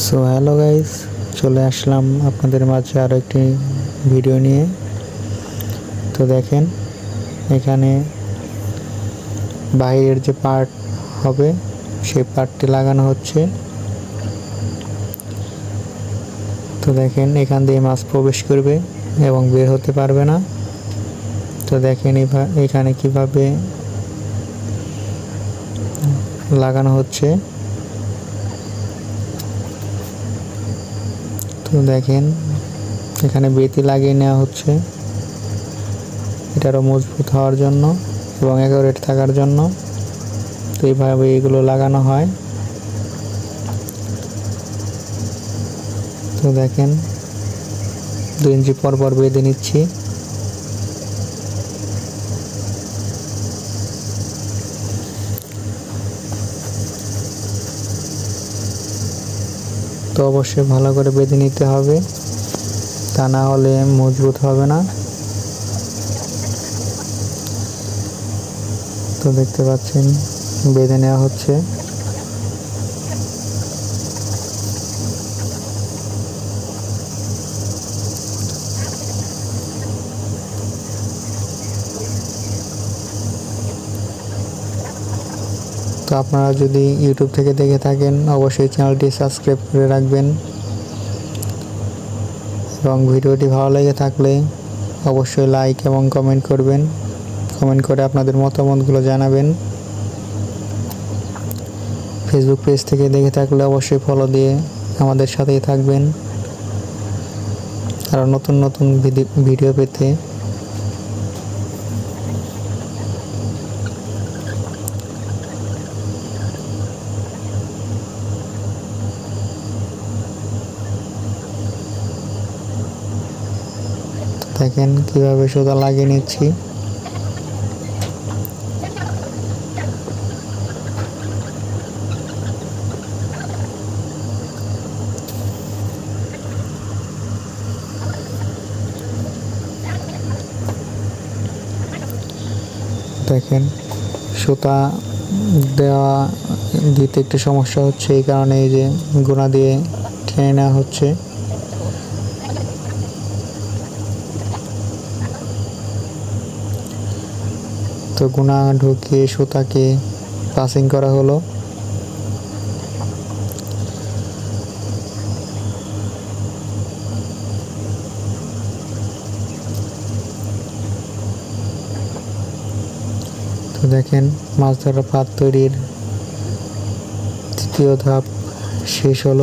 So hello guys, চলে আসলাম আপনাদের মাঝে আরও একটি ভিডিও নিয়ে। তো দেখেন, এখানে বাইরের যে পার্ট হবে সেই পার্টটি লাগানো হচ্ছে। তো দেখেন, এখান দিয়ে মাছ প্রবেশ করবে এবং বের হতে পারবে না। তো দেখেন এখানে কিভাবে লাগানো হচ্ছে। তো দেখেন, এখানে বেতি লাগিয়ে নেওয়া হচ্ছে এটারও মজবুত হওয়ার জন্য এবং অ্যাকুরেট থাকার জন্য। তো এইভাবে এগুলো লাগানো হয়। তো দেখেন, 2 ইঞ্চি পর পর বেঁধে নিচ্ছি। তো অবশ্যই ভালো করে বেঁধে নিতে হবে, তা না হলে মজবুত হবে না। তো দেখতে পাচ্ছেন, বেঁধে নেওয়া হচ্ছে। তো আপনারা যদি ইউটিউব থেকে দেখে থাকেন, অবশ্যই চ্যানেলটি সাবস্ক্রাইব করে রাখবেন এবং ভিডিওটি ভালো লেগে থাকলে অবশ্যই লাইক এবং কমেন্ট করবেন। কমেন্ট করে আপনাদের মতামতগুলো জানাবেন। ফেসবুক পেজ থেকে দেখে থাকলে অবশ্যই ফলো দিয়ে আমাদের সাথেই থাকবেন আর নতুন নতুন ভিডিও পেতে। দেখেন কিভাবে সুতা লাগিয়ে নিচ্ছি। দেখেন, সুতা দিতে একটু সমস্যা হচ্ছে, এই কারণে এই যে গুণা দিয়ে টেনে নেওয়া হচ্ছে। তো গুণা ঢুকিয়ে সুতাকে পাসিং করা হলো। তো দেখেন, মাছ ধরার ফাঁদ তৈরির তৃতীয় ধাপ শেষ হলো।